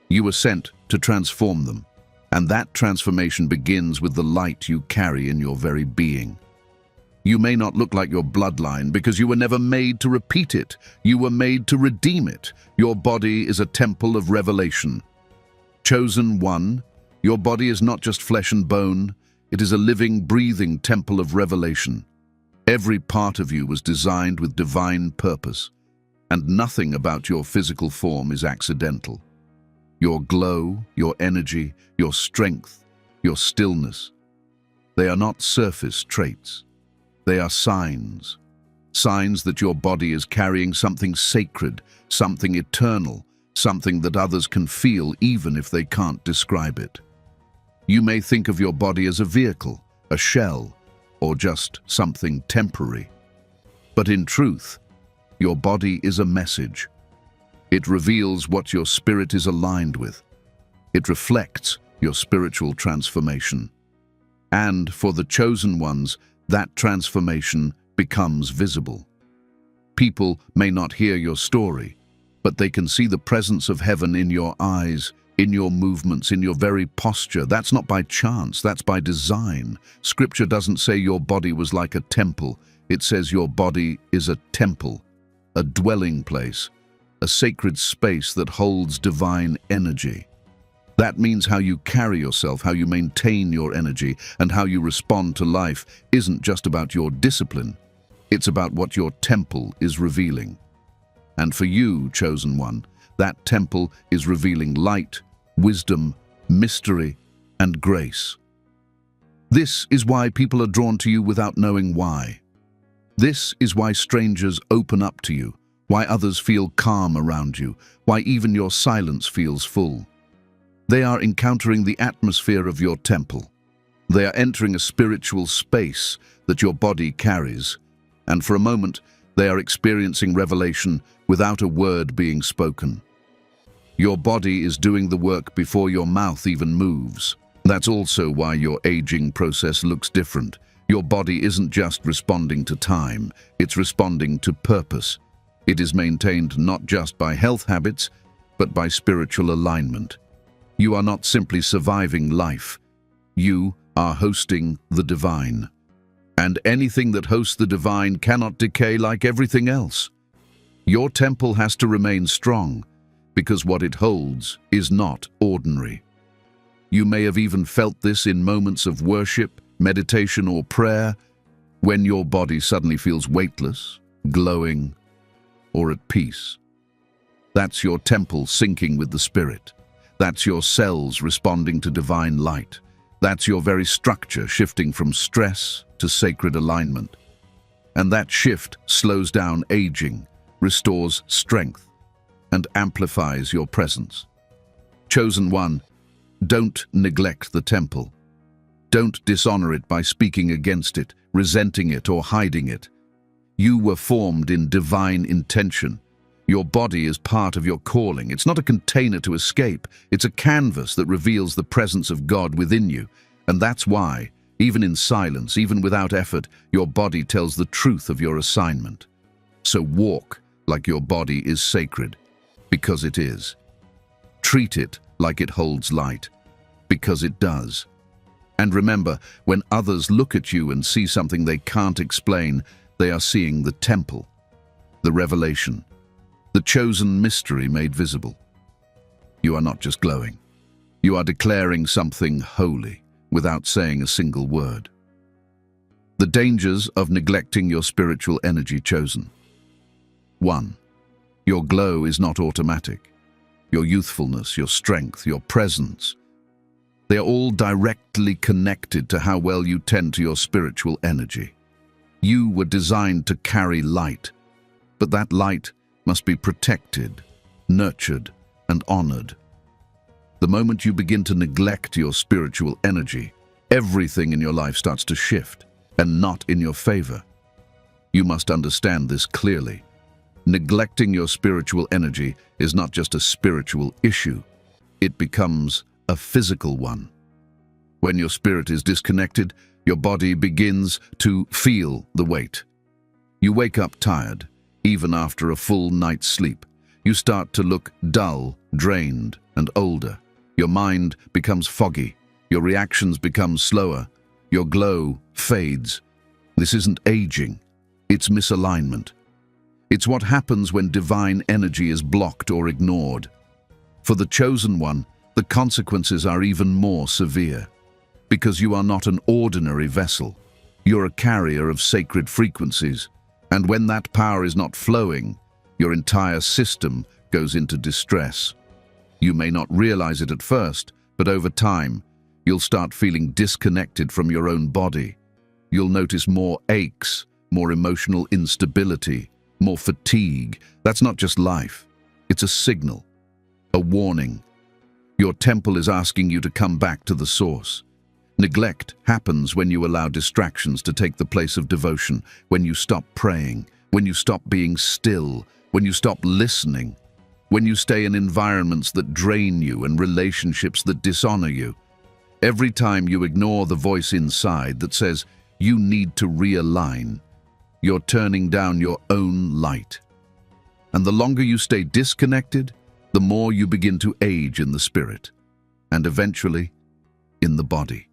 You were sent to transform them. And that transformation begins with the light you carry in your very being. You may not look like your bloodline because you were never made to repeat it. You were made to redeem it. Your body is a temple of revelation. Chosen one, your body is not just flesh and bone. It is a living, breathing temple of revelation. Every part of you was designed with divine purpose, and nothing about your physical form is accidental. Your glow, your energy, your strength, your stillness, they are not surface traits. They are signs. Signs that your body is carrying something sacred, something eternal, something that others can feel even if they can't describe it. You may think of your body as a vehicle, a shell, or just something temporary. But in truth, your body is a message. It reveals what your spirit is aligned with. It reflects your spiritual transformation. And for the chosen ones, that transformation becomes visible. People may not hear your story, but they can see the presence of heaven in your eyes, in your movements, in your very posture. That's not by chance, that's by design. Scripture doesn't say your body was like a temple. It says your body is a temple, a dwelling place, a sacred space that holds divine energy. That means how you carry yourself, how you maintain your energy, and how you respond to life isn't just about your discipline. It's about what your temple is revealing. And for you, chosen one, that temple is revealing light, wisdom, mystery, and grace. This is why people are drawn to you without knowing why. This is why strangers open up to you, why others feel calm around you, why even your silence feels full. They are encountering the atmosphere of your temple. They are entering a spiritual space that your body carries, and for a moment, they are experiencing revelation without a word being spoken. Your body is doing the work before your mouth even moves. That's also why your aging process looks different. Your body isn't just responding to time, it's responding to purpose. It is maintained not just by health habits, but by spiritual alignment. You are not simply surviving life. You are hosting the divine. And anything that hosts the divine cannot decay like everything else. Your temple has to remain strong, because what it holds is not ordinary. You may have even felt this in moments of worship, meditation, or prayer, when your body suddenly feels weightless, glowing, or at peace. That's your temple syncing with the Spirit. That's your cells responding to divine light. That's your very structure shifting from stress to sacred alignment. And that shift slows down aging, restores strength, and amplifies your presence. Chosen one, don't neglect the temple. Don't dishonor it by speaking against it, resenting it, or hiding it. You were formed in divine intention, Your body is part of your calling. It's not a container to escape. It's a canvas that reveals the presence of God within you. And that's why, even in silence, even without effort, your body tells the truth of your assignment. So walk like your body is sacred, because it is. Treat it like it holds light, because it does. And remember, when others look at you and see something they can't explain, they are seeing the temple, the revelation, the chosen mystery made visible. You are not just glowing. You are declaring something holy without saying a single word. The dangers of neglecting your spiritual energy chosen. 1. Your glow is not automatic. Your youthfulness, your strength, your presence, they are all directly connected to how well you tend to your spiritual energy. You were designed to carry light, but that light must be protected, nurtured, and honored. The moment you begin to neglect your spiritual energy, everything in your life starts to shift, and not in your favor. You must understand this clearly. Neglecting your spiritual energy is not just a spiritual issue. It becomes a physical one. When your spirit is disconnected, your body begins to feel the weight. You wake up tired, even after a full night's sleep. You start to look dull, drained, and older. Your mind becomes foggy. Your reactions become slower. Your glow fades. This isn't aging. It's misalignment. It's what happens when divine energy is blocked or ignored. For the chosen one, the consequences are even more severe. Because you are not an ordinary vessel. You're a carrier of sacred frequencies. And when that power is not flowing, your entire system goes into distress. You may not realize it at first, but over time, you'll start feeling disconnected from your own body. You'll notice more aches, more emotional instability, more fatigue. That's not just life. It's a signal, a warning. Your temple is asking you to come back to the source. Neglect happens when you allow distractions to take the place of devotion, when you stop praying, when you stop being still, when you stop listening, when you stay in environments that drain you and relationships that dishonor you. Every time you ignore the voice inside that says you need to realign, you're turning down your own light. And the longer you stay disconnected, the more you begin to age in the spirit, and eventually in the body.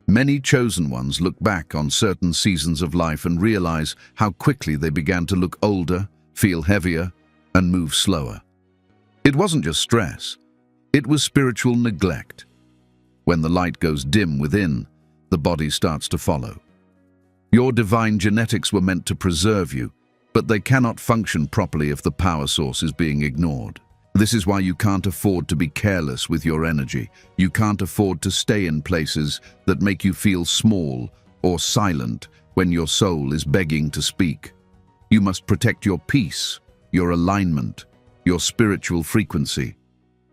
Many chosen ones look back on certain seasons of life and realize how quickly they began to look older, feel heavier, and move slower. It wasn't just stress, it was spiritual neglect. When the light goes dim within, the body starts to follow. Your divine genetics were meant to preserve you, but they cannot function properly if the power source is being ignored. This is why you can't afford to be careless with your energy. You can't afford to stay in places that make you feel small or silent when your soul is begging to speak. You must protect your peace, your alignment, your spiritual frequency,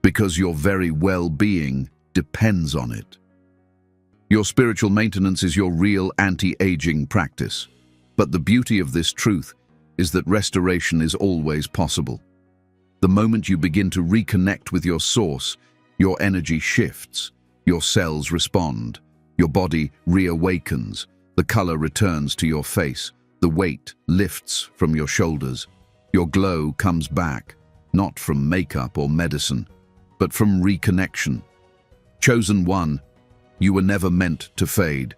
because your very well-being depends on it. Your spiritual maintenance is your real anti-aging practice. But the beauty of this truth is that restoration is always possible. The moment you begin to reconnect with your source, your energy shifts, your cells respond, your body reawakens, the color returns to your face, the weight lifts from your shoulders, your glow comes back, not from makeup or medicine, but from reconnection. Chosen one, you were never meant to fade.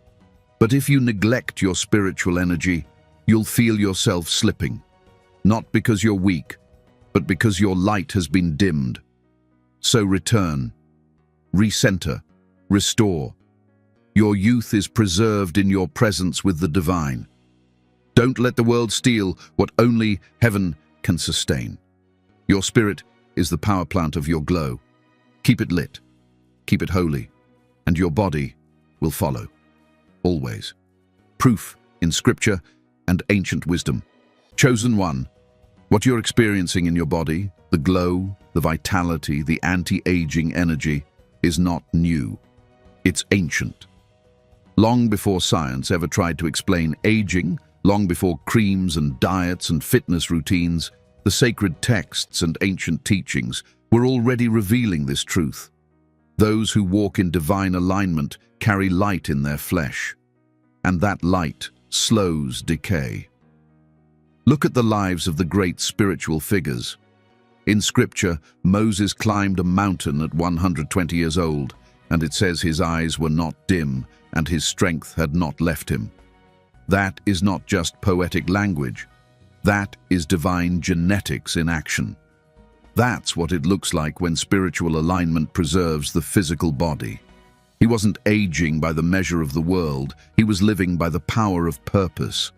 But if you neglect your spiritual energy, you'll feel yourself slipping, not because you're weak, but because your light has been dimmed. So return, recenter, restore. Your youth is preserved in your presence with the divine. Don't let the world steal what only heaven can sustain. Your spirit is the power plant of your glow. Keep it lit, keep it holy, and your body will follow, always. Proof in scripture and ancient wisdom. Chosen one, what you're experiencing in your body, the glow, the vitality, the anti-aging energy, is not new. It's ancient. Long before science ever tried to explain aging, long before creams and diets and fitness routines, The sacred texts and ancient teachings were already revealing this truth. Those who walk in divine alignment carry light in their flesh, and that light slows decay. Look at the lives of the great spiritual figures. In Scripture, Moses climbed a mountain at 120 years old, and it says his eyes were not dim and his strength had not left him. That is not just poetic language. That is divine genetics in action. That's what it looks like when spiritual alignment preserves the physical body. He wasn't aging by the measure of the world, he was living by the power of purpose.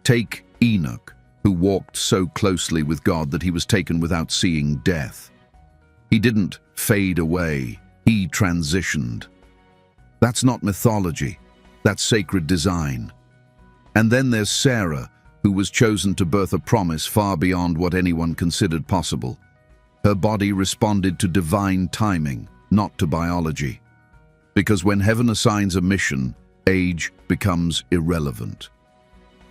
Take Enoch, who walked so closely with God that he was taken without seeing death. He didn't fade away, he transitioned. That's not mythology, that's sacred design. And then there's Sarah, who was chosen to birth a promise far beyond what anyone considered possible. Her body responded to divine timing, not to biology. Because when heaven assigns a mission, age becomes irrelevant.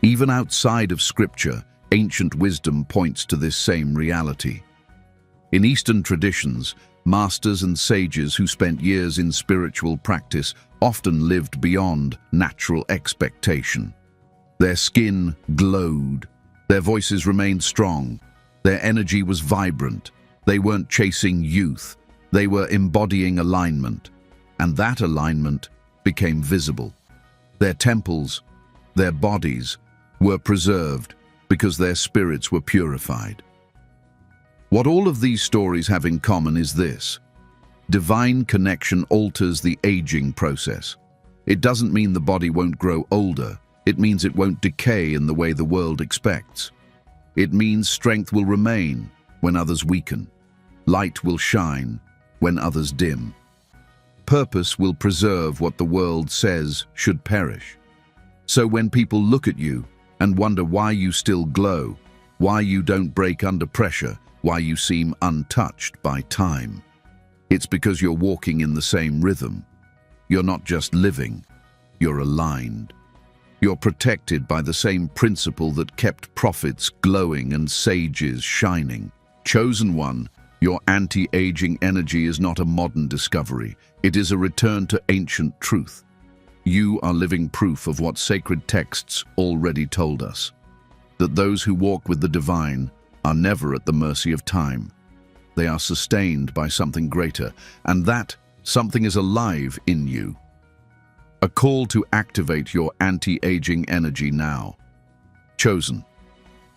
Even outside of Scripture, ancient wisdom points to this same reality. In Eastern traditions, masters and sages who spent years in spiritual practice often lived beyond natural expectation. Their skin glowed, their voices remained strong, their energy was vibrant. They weren't chasing youth, they were embodying alignment, and that alignment became visible. Their temples, their bodies, were preserved because their spirits were purified. What all of these stories have in common is this: divine connection alters the aging process. It doesn't mean the body won't grow older, it means it won't decay in the way the world expects. It means strength will remain when others weaken. Light will shine when others dim. Purpose will preserve what the world says should perish. So when people look at you and wonder why you still glow, why you don't break under pressure, why you seem untouched by time, it's because you're walking in the same rhythm. You're not just living, you're aligned. You're protected by the same principle that kept prophets glowing and sages shining. Chosen one, your anti-aging energy is not a modern discovery. It is a return to ancient truth. You are living proof of what sacred texts already told us, that those who walk with the divine are never at the mercy of time. They are sustained by something greater, and that something is alive in you. A call to activate your anti-aging energy now. Chosen.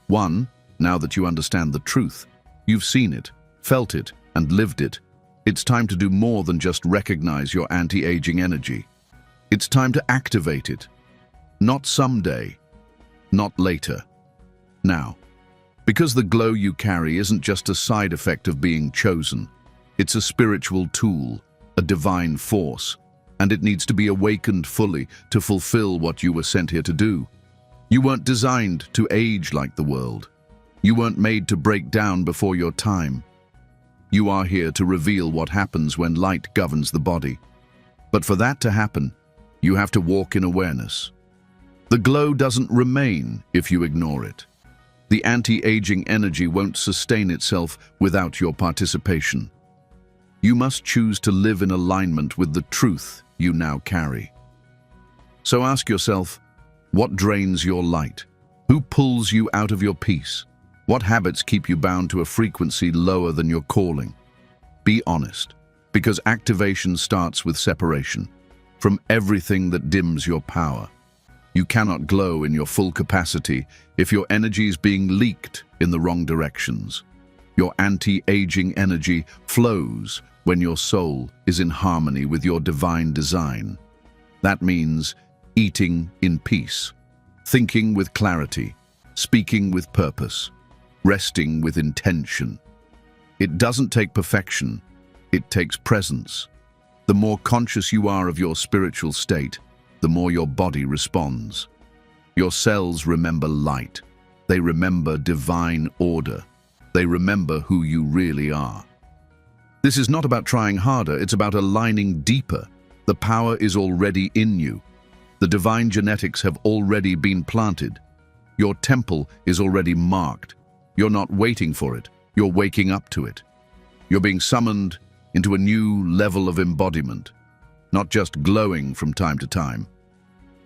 1. Now that you understand the truth, you've seen it, felt it, and lived it, it's time to do more than just recognize your anti-aging energy. It's time to activate it. Not someday, not later. Now. Because the glow you carry isn't just a side effect of being chosen. It's a spiritual tool, a divine force, and it needs to be awakened fully to fulfill what you were sent here to do. You weren't designed to age like the world. You weren't made to break down before your time. You are here to reveal what happens when light governs the body. But for that to happen, you have to walk in awareness. The glow doesn't remain if you ignore it. The anti-aging energy won't sustain itself without your participation. You must choose to live in alignment with the truth you now carry. So ask yourself, what drains your light? Who pulls you out of your peace? What habits keep you bound to a frequency lower than your calling? Be honest, because activation starts with separation from everything that dims your power. You cannot glow in your full capacity if your energy is being leaked in the wrong directions. Your anti-aging energy flows when your soul is in harmony with your divine design. That means eating in peace, thinking with clarity, speaking with purpose, resting with intention. It doesn't take perfection, it takes presence. The more conscious you are of your spiritual state, the more your body responds. Your cells remember light. They remember divine order. They remember who you really are. This is not about trying harder, it's about aligning deeper. The power is already in you. The divine genetics have already been planted. Your temple is already marked. You're not waiting for it. You're waking up to it. You're being summoned into a new level of embodiment, not just glowing from time to time,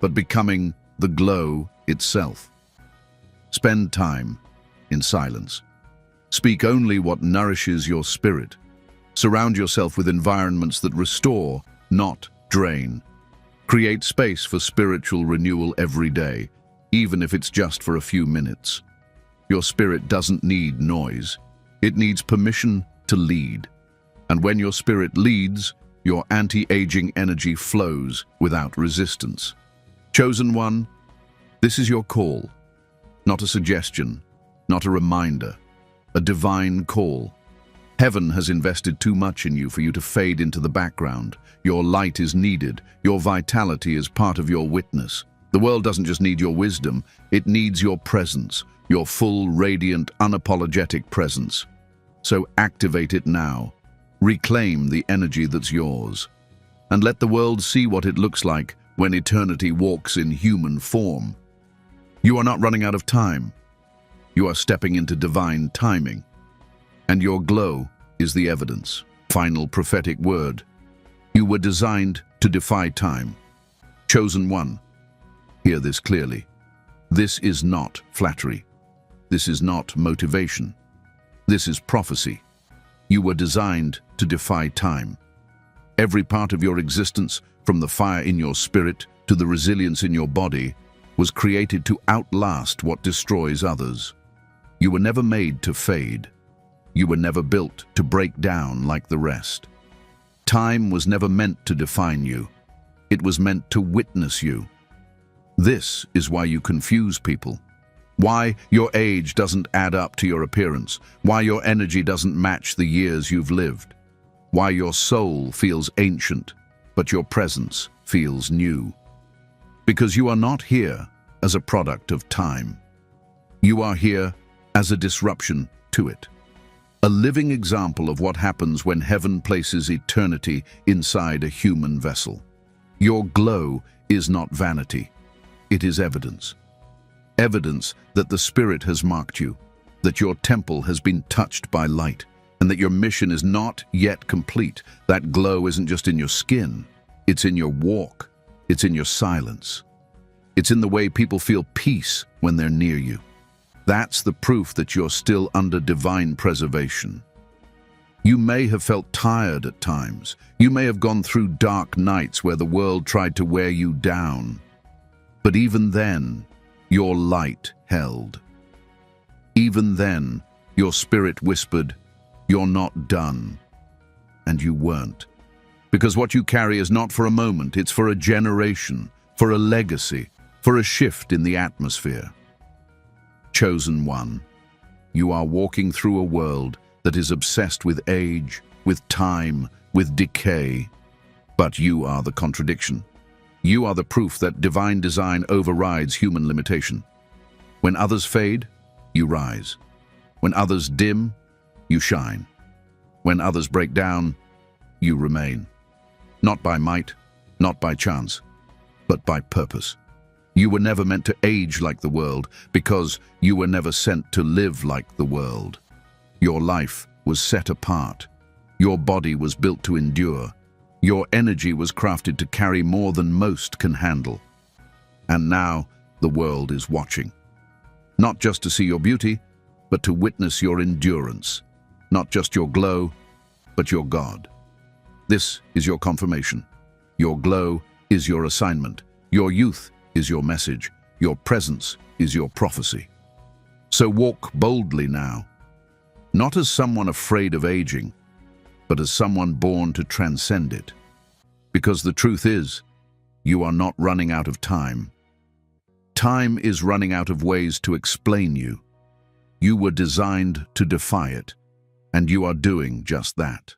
but becoming the glow itself. Spend time in silence. Speak only what nourishes your spirit. Surround yourself with environments that restore, not drain. Create space for spiritual renewal every day, even if it's just for a few minutes. Your spirit doesn't need noise. It needs permission to lead. And when your spirit leads, your anti-aging energy flows without resistance. Chosen one, this is your call. Not a suggestion, not a reminder, a divine call. Heaven has invested too much in you for you to fade into the background. Your light is needed. Your vitality is part of your witness. The world doesn't just need your wisdom, it needs your presence, your full, radiant, unapologetic presence. So activate it now. Reclaim the energy that's yours. And let the world see what it looks like when eternity walks in human form. You are not running out of time. You are stepping into divine timing. And your glow is the evidence. Final prophetic word. You were designed to defy time. Chosen one. Hear this clearly. This is not flattery. This is not motivation. This is prophecy. You were designed to defy time. Every part of your existence, from the fire in your spirit to the resilience in your body, was created to outlast what destroys others. You were never made to fade. You were never built to break down like the rest. Time was never meant to define you. It was meant to witness you. This is why you confuse people. Why your age doesn't add up to your appearance. Why your energy doesn't match the years you've lived. Why your soul feels ancient, but your presence feels new. Because you are not here as a product of time. You are here as a disruption to it. A living example of what happens when heaven places eternity inside a human vessel. Your glow is not vanity. It is evidence. Evidence that the Spirit has marked you, that your temple has been touched by light, and that your mission is not yet complete. That glow isn't just in your skin. It's in your walk. It's in your silence. It's in the way people feel peace when they're near you. That's the proof that you're still under divine preservation. You may have felt tired at times. You may have gone through dark nights where the world tried to wear you down. But even then, your light held. Even then, your spirit whispered, "You're not done." And you weren't. Because what you carry is not for a moment, it's for a generation, for a legacy, for a shift in the atmosphere. Chosen one, you are walking through a world that is obsessed with age, with time, with decay. But you are the contradiction. You are the proof that divine design overrides human limitation. When others fade, you rise. When others dim, you shine. When others break down, you remain. Not by might, not by chance, but by purpose. You were never meant to age like the world because you were never sent to live like the world. Your life was set apart. Your body was built to endure. Your energy was crafted to carry more than most can handle. And now the world is watching. Not just to see your beauty, but to witness your endurance. Not just your glow, but your God. This is your confirmation. Your glow is your assignment. Your youth is your message. Your presence is your prophecy. So walk boldly now, not as someone afraid of aging, but as someone born to transcend it. Because the truth is, you are not running out of time. Time is running out of ways to explain you. You were designed to defy it, and you are doing just that.